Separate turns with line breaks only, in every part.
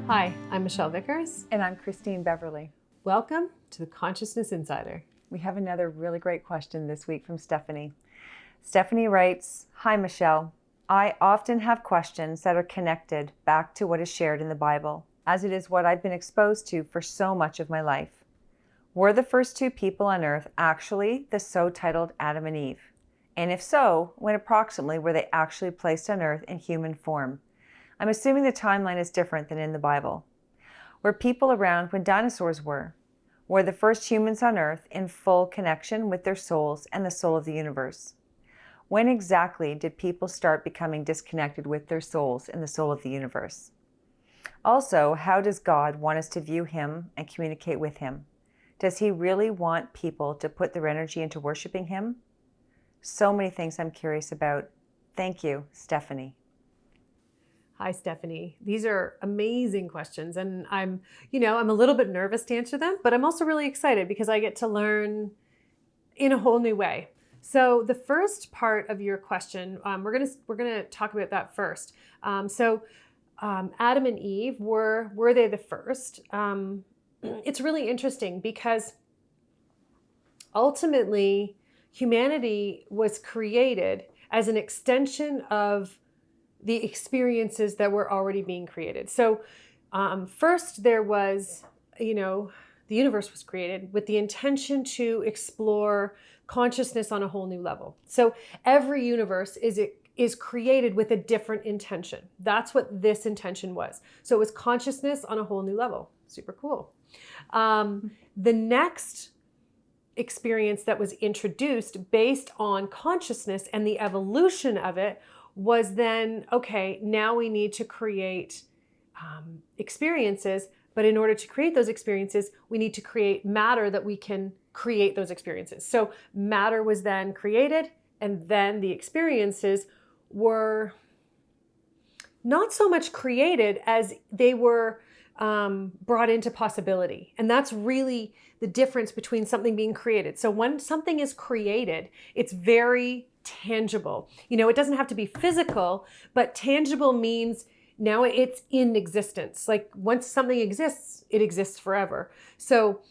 Hi, I'm Michelle Vickers.
And I'm Christine Beverly.
Welcome to the Consciousness Insider.
We have another really great question this week from Stephanie. Stephanie writes, "Hi Michelle, I often have questions that are connected back to what is shared in the Bible, as it is what I've been exposed to for so much of my life. Were the first two people on earth actually the so-titled Adam and Eve? And if so, when approximately were they actually placed on earth in human form? I'm assuming the timeline is different than in the Bible. Were people around when dinosaurs were? Were the first humans on earth in full connection with their souls and the soul of the universe? When exactly did people start becoming disconnected with their souls and the soul of the universe? Also, how does God want us to view Him and communicate with Him? Does He really want people to put their energy into worshiping Him? So many things I'm curious about. Thank you, Stephanie."
Hi, Stephanie. These are amazing questions, and I'm a little bit nervous to answer them, but I'm also really excited because I get to learn in a whole new way. So the first part of your question, we're gonna talk about that first. Adam and Eve, were they the first? It's really interesting because ultimately humanity was created as an extension of the experiences that were already being created. So first there was, the universe was created with the intention to explore consciousness on a whole new level. So every universe is created with a different intention. That's what this intention was. So it was consciousness on a whole new level. Super cool. The next experience that was introduced based on consciousness and the evolution of it was then, okay, now we need to create experiences, but in order to create those experiences, we need to create matter that we can create those experiences. So matter was then created, and then the experiences were not so much created as they were brought into possibility. And that's really the difference between something being created. So when something is created, it's very tangible. It doesn't have to be physical, but tangible means now it's in existence. Like once something exists, it exists forever. So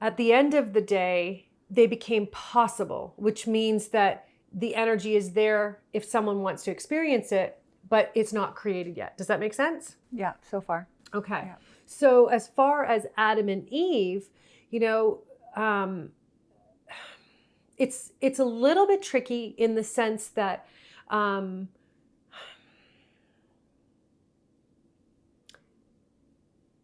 at the end of the day, they became possible, which means that the energy is there if someone wants to experience it, but it's not created yet. Does that make sense?
Yeah, so far.
Okay.
Yeah.
So as far as Adam and Eve, it's a little bit tricky in the sense that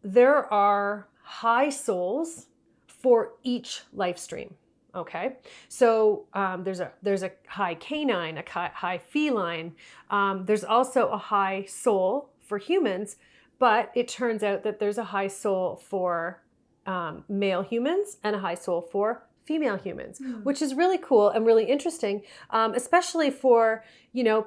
there are high souls for each life stream. Okay, so there's a high canine, a high feline. There's also a high soul for humans, but it turns out that there's a high soul for male humans and a high soul for female humans, which is really cool and really interesting, especially for,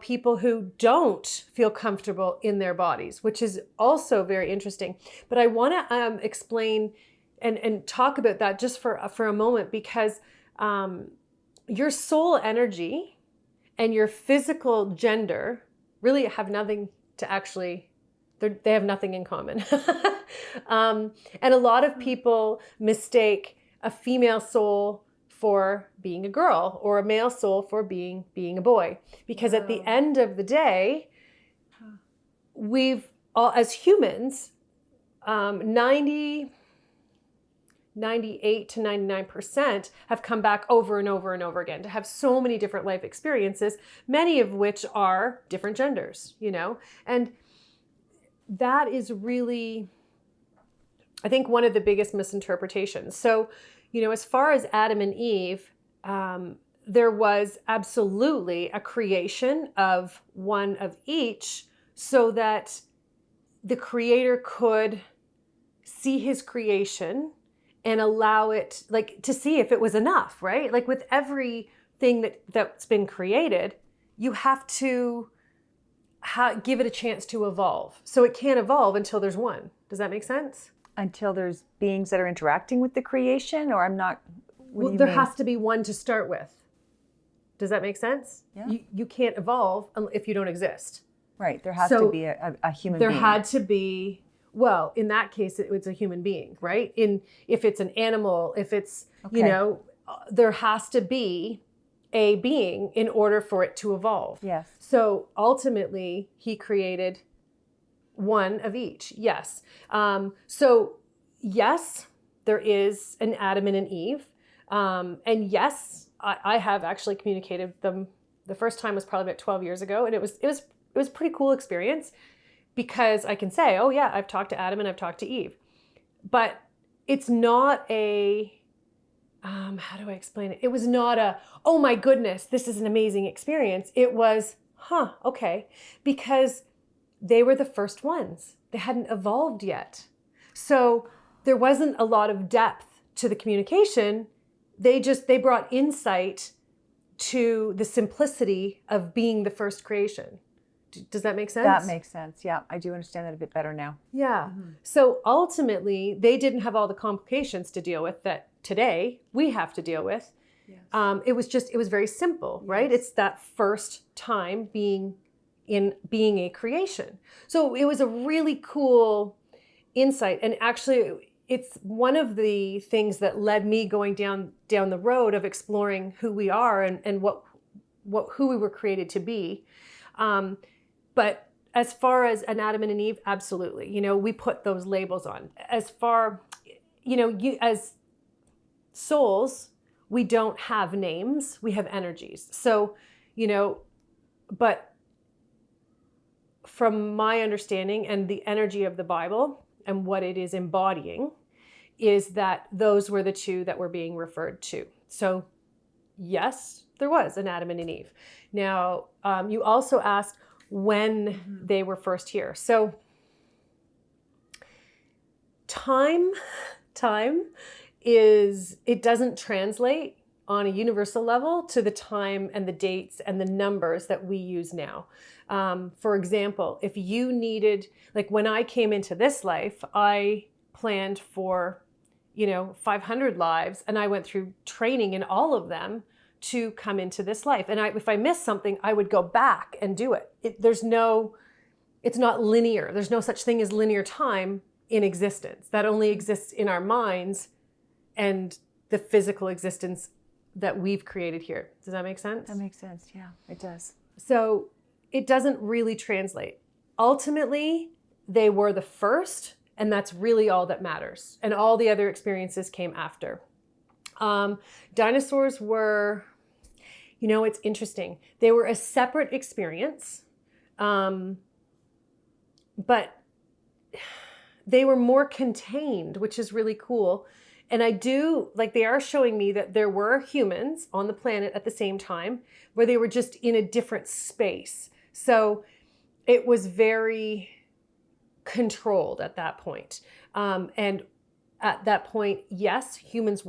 people who don't feel comfortable in their bodies, which is also very interesting. But I want to explain and talk about that just for a moment, because your soul energy and your physical gender really have nothing to actually, they have nothing in common. And a lot of people mistake a female soul for being a girl or a male soul for being a boy. Because at the end of the day, we've all, as humans, 98 to 99% have come back over and over and over again to have so many different life experiences, many of which are different genders, and that is really, I think, one of the biggest misinterpretations. So, as far as Adam and Eve, there was absolutely a creation of one of each so that the Creator could see His creation and allow it, to see if it was enough, right? Like with everything that's been created, you have to give it a chance to evolve. So it can't evolve until there's one. Does that make sense?
Until there's beings that are interacting with the creation, or I'm not...
There has to be one to start with. Does that make sense?
Yeah.
You can't evolve if you don't exist.
Right. There has to be a human being.
There had to be Well, in that case, it's a human being, right? If it's an animal, if it's,
Okay.
there has to be a being in order for it to evolve.
Yes.
So ultimately, he created one of each. Yes. So yes, there is an Adam and an Eve. And yes, I have actually communicated them. The first time was probably about 12 years ago, and it was a pretty cool experience because I can say, oh yeah, I've talked to Adam and I've talked to Eve. But it's not how do I explain it? It was not oh my goodness, this is an amazing experience. It was, okay, because they were the first ones. They hadn't evolved yet. So there wasn't a lot of depth to the communication. They brought insight to the simplicity of being the first creation. Does that make sense?
That makes sense. Yeah, I do understand that a bit better now.
Yeah. So ultimately, they didn't have all the complications to deal with that today we have to deal with.
Yes.
It was very simple, right?
Yes.
It's that first time being a creation. So it was a really cool insight. And actually, it's one of the things that led me going down the road of exploring who we are and who we were created to be. But as far as an Adam and an Eve, absolutely. We put those labels on. As far, as souls, we don't have names, we have energies. So, but from my understanding and the energy of the Bible and what it is embodying is that those were the two that were being referred to. So yes, there was an Adam and an Eve. Now, you also asked when they were first here. So time it doesn't translate on a universal level to the time and the dates and the numbers that we use now. For example, if you needed, like when I came into this life, I planned for, 500 lives, and I went through training in all of them to come into this life. And if I missed something, I would go back and do it. It's not linear. There's no such thing as linear time in existence. That only exists in our minds and the physical existence that we've created here. Does that make sense?
That makes sense. Yeah, it does.
So it doesn't really translate. Ultimately, they were the first, and that's really all that matters. And all the other experiences came after. Dinosaurs were, it's interesting. They were a separate experience, but they were more contained, which is really cool. And they are showing me that there were humans on the planet at the same time where they were just in a different space. So it was very controlled at that point. And at that point, yes, humans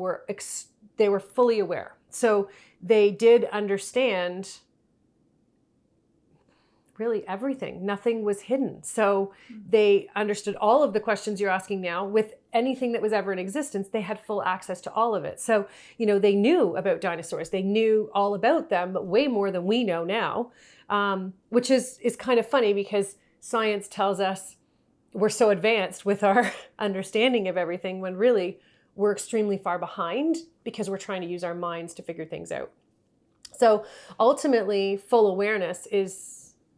they were fully aware. So they did understand really everything. Nothing was hidden. So they understood all of the questions you're asking now. With anything that was ever in existence, they had full access to all of it. So, they knew about dinosaurs. They knew all about them, but way more than we know now, which is kind of funny because science tells us we're so advanced with our understanding of everything when really we're extremely far behind because we're trying to use our minds to figure things out. So ultimately, full awareness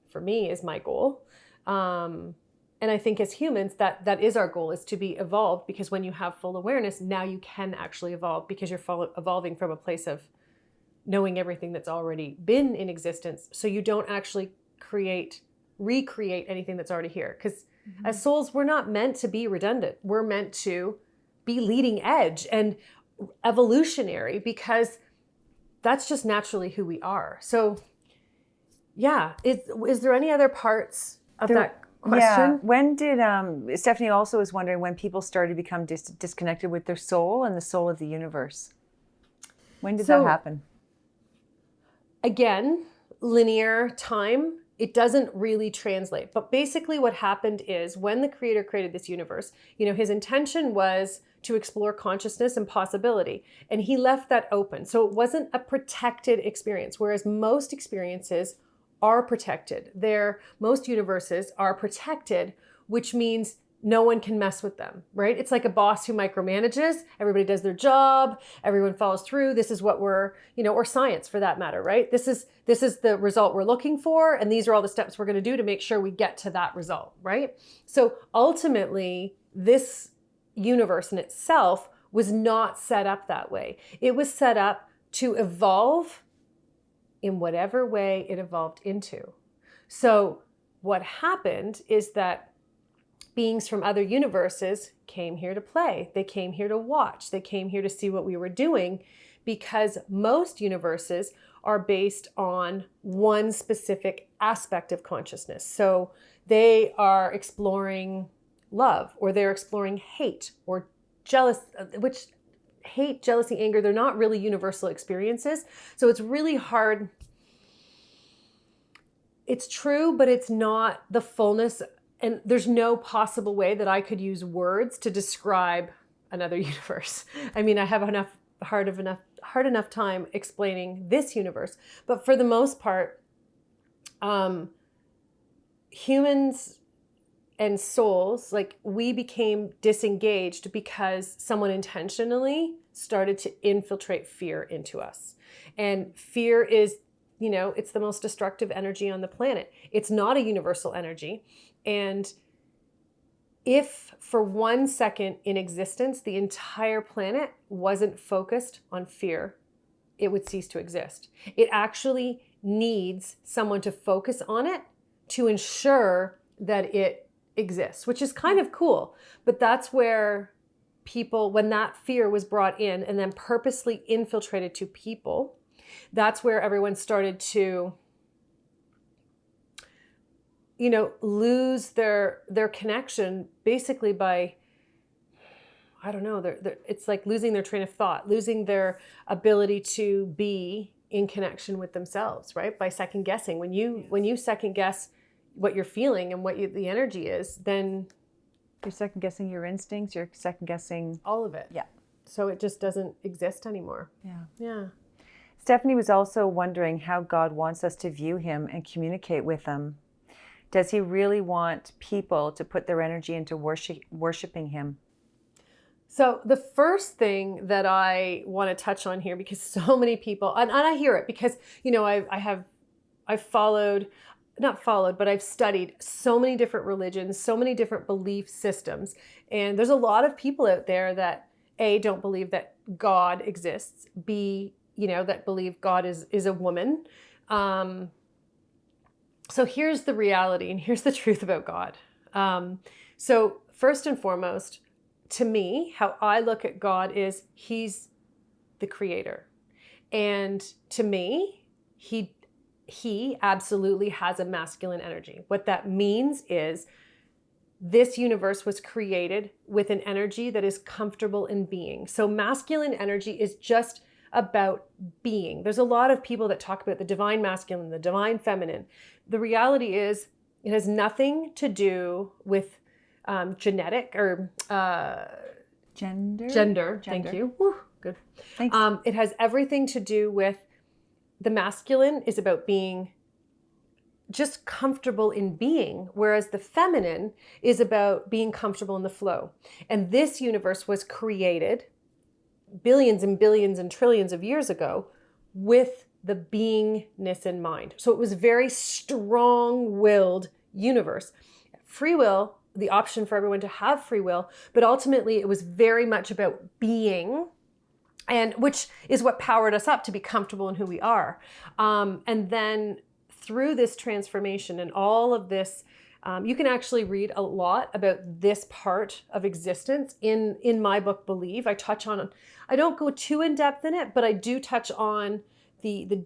for me, is my goal. And I think as humans, that is our goal, is to be evolved, because when you have full awareness, now you can actually evolve because you're evolving from a place of knowing everything that's already been in existence. So you don't actually recreate anything that's already here. Because as souls, we're not meant to be redundant. We're meant to be leading edge and evolutionary, because that's just naturally who we are. So yeah, is there any other parts of that question?
Yeah. When did Stephanie also is wondering when people started to become disconnected with their soul and the soul of the universe? When did that happen?
Again, linear time, it doesn't really translate. But basically what happened is when the creator created this universe, his intention was to explore consciousness and possibility. And he left that open. So it wasn't a protected experience, whereas most experiences are protected. Most universes are protected, which means no one can mess with them, right? It's like a boss who micromanages. Everybody does their job. Everyone follows through. This is what we're, or science for that matter, right? This is the result we're looking for. And these are all the steps we're going to do to make sure we get to that result, right? So ultimately, this universe in itself was not set up that way. It was set up to evolve in whatever way it evolved into. So what happened is that beings from other universes came here to play. They came here to watch. They came here to see what we were doing, because most universes are based on one specific aspect of consciousness. So they are exploring love, or they're exploring hate or jealous, which hate, jealousy, anger, they're not really universal experiences. So it's really hard. It's true, but it's not the fullness. And there's no possible way that I could use words to describe another universe. I mean, I have hard enough time explaining this universe. But for the most part, humans and souls, like, we became disengaged because someone intentionally started to infiltrate fear into us. And fear is, it's the most destructive energy on the planet. It's not a universal energy. And if for 1 second in existence, the entire planet wasn't focused on fear, it would cease to exist. It actually needs someone to focus on it to ensure that it exists, which is kind of cool. But that's where people, when that fear was brought in and then purposely infiltrated to people, that's where everyone started to lose their connection, basically by, I don't know, it's like losing their train of thought, losing their ability to be in connection with themselves, right? By second guessing. When you second guess what you're feeling and what the energy is, then
you're second guessing your instincts, you're second guessing
all of it.
Yeah.
So it just doesn't exist anymore.
Yeah.
Yeah.
Stephanie was also wondering how God wants us to view him and communicate with him. Does he really want people to put their energy into worshiping him?
So the first thing that I want to touch on here, because so many people, and I hear it because, I've studied so many different religions, so many different belief systems. And there's a lot of people out there that A, don't believe that God exists, B, that believe God is a woman. So here's the reality and here's the truth about God. So first and foremost, to me, how I look at God is he's the creator. And to me, he absolutely has a masculine energy. What that means is this universe was created with an energy that is comfortable in being. So masculine energy is just about being. There's a lot of people that talk about the divine masculine, the divine feminine. The reality is it has nothing to do with genetic or gender. Thank you. Whew, good.
Thanks.
It has everything to do with the masculine is about being just comfortable in being, whereas the feminine is about being comfortable in the flow. And this universe was created billions and billions and trillions of years ago with the beingness in mind. So it was a very strong-willed universe. Free will, the option for everyone to have free will, but ultimately it was very much about being, and which is what powered us up to be comfortable in who we are. And then through this transformation and all of this, you can actually read a lot about this part of existence in my book, Believe. I don't go too in depth in it, but I do touch on the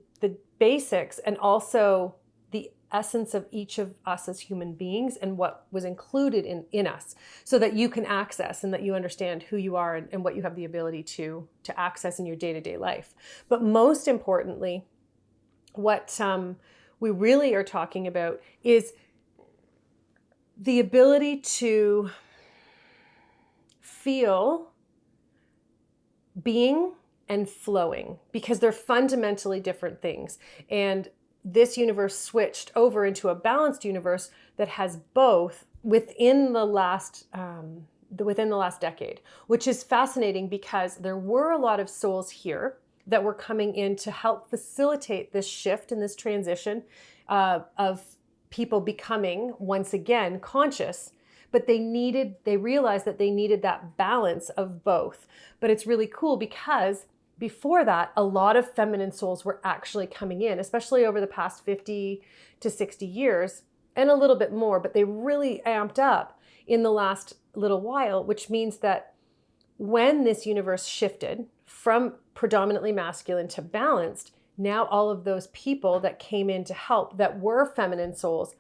basics and also the essence of each of us as human beings and what was included in us, so that you can access and that you understand who you are and what you have the ability to access in your day-to-day life. But most importantly, what we really are talking about is the ability to feel being and flowing, because they're fundamentally different things. And this universe switched over into a balanced universe that has both within the last decade, which is fascinating because there were a lot of souls here that were coming in to help facilitate this shift and this transition of people becoming once again conscious. But they realized that they needed that balance of both. But it's really cool because before that, a lot of feminine souls were actually coming in, especially over the past 50 to 60 years, and a little bit more, but they really amped up in the last little while, which means that when this universe shifted from predominantly masculine to balanced, now all of those people that came in to help that were feminine souls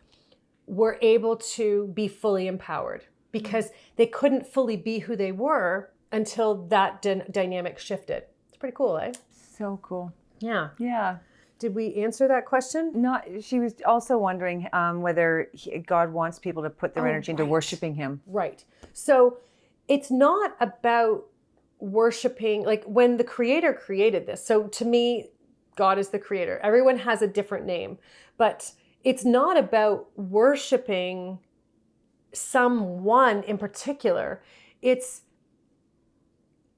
were able to be fully empowered because they couldn't fully be who they were until that dynamic shifted. It's pretty cool, eh?
So cool.
Yeah.
Yeah.
Did we answer that question?
She was also wondering whether God wants people to put their energy into
right.
worshiping him.
Right. So it's not about worshiping, like when the creator created this. So to me, God is the creator. Everyone has a different name, but it's not about worshiping someone in particular. It's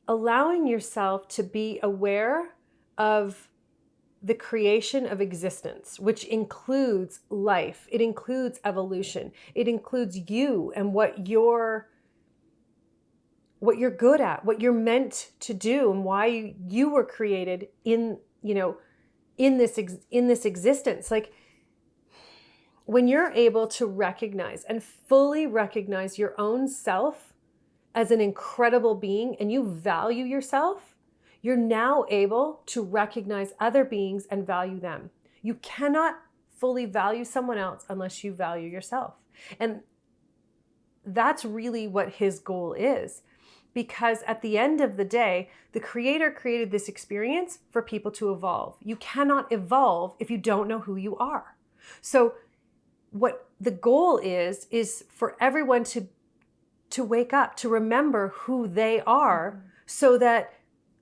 allowing yourself to be aware of the creation of existence, which includes life. It includes evolution. It includes you and what you're good at, what you're meant to do, and why you were created in this existence. Like when you're able to recognize and fully recognize your own self as an incredible being, and you value yourself, you're now able to recognize other beings and value them. You cannot fully value someone else unless you value yourself. And that's really what his goal is. Because at the end of the day, the creator created this experience for people to evolve. You cannot evolve if you don't know who you are. So what the goal is for everyone to wake up, to remember who they are, so that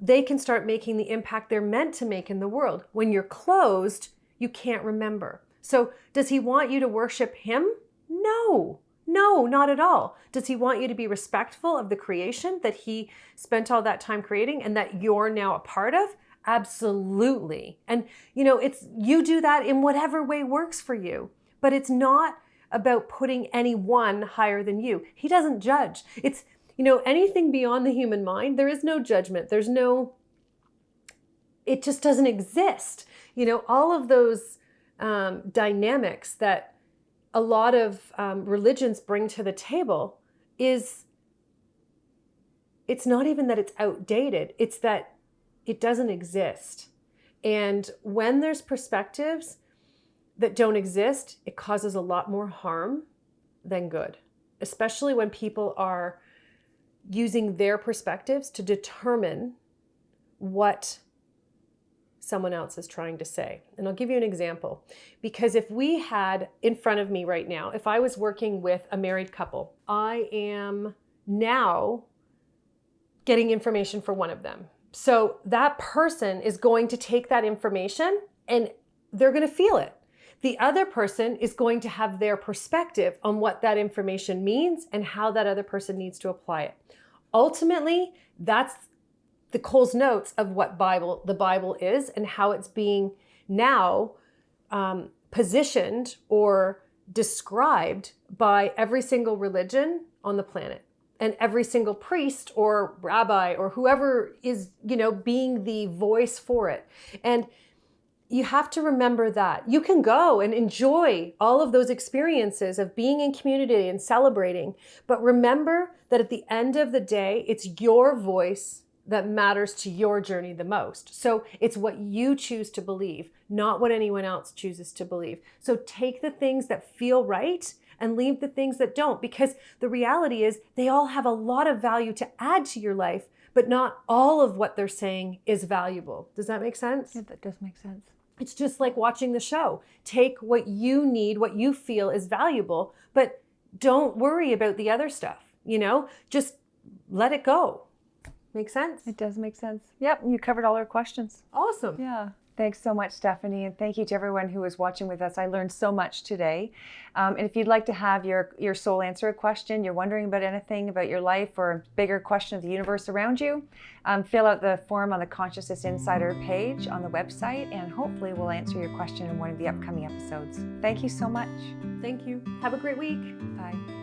they can start making the impact they're meant to make in the world. When you're closed, you can't remember. So does he want you to worship him? No, not at all. Does he want you to be respectful of the creation that he spent all that time creating and that you're now a part of? Absolutely. And you do that in whatever way works for you, but it's not about putting anyone higher than you. He doesn't judge. It's anything beyond the human mind, there is no judgment. It just doesn't exist. All of those dynamics that a lot of religions bring to the table it's not even that it's outdated. It's that it doesn't exist. And when there's perspectives that don't exist, it causes a lot more harm than good, especially when people are using their perspectives to determine what someone else is trying to say. And I'll give you an example. Because if we had in front of me right now, if I was working with a married couple, I am now getting information for one of them. So that person is going to take that information and they're going to feel it. The other person is going to have their perspective on what that information means and how that other person needs to apply it. Ultimately, that's the Coles Notes of what the Bible is and how it's being now positioned or described by every single religion on the planet and every single priest or rabbi or whoever is, being the voice for it. And you have to remember that. You can go and enjoy all of those experiences of being in community and celebrating, but remember that at the end of the day, it's your voice that matters to your journey the most. So it's what you choose to believe, not what anyone else chooses to believe. So take the things that feel right and leave the things that don't, because the reality is they all have a lot of value to add to your life, but not all of what they're saying is valuable. Does that make sense?
Yeah, that does make sense.
It's just like watching the show. Take what you need, what you feel is valuable, but don't worry about the other stuff, just let it go. Make sense?
It does make sense. Yep, you covered all our questions.
Awesome.
Yeah. Thanks so much, Stephanie, and thank you to everyone who was watching with us. I learned so much today. And if you'd like to have your soul answer a question, you're wondering about anything about your life or a bigger question of the universe around you, fill out the form on the Consciousness Insider page on the website, and hopefully we'll answer your question in one of the upcoming episodes. Thank you so much.
Thank you. Have a great week.
Bye.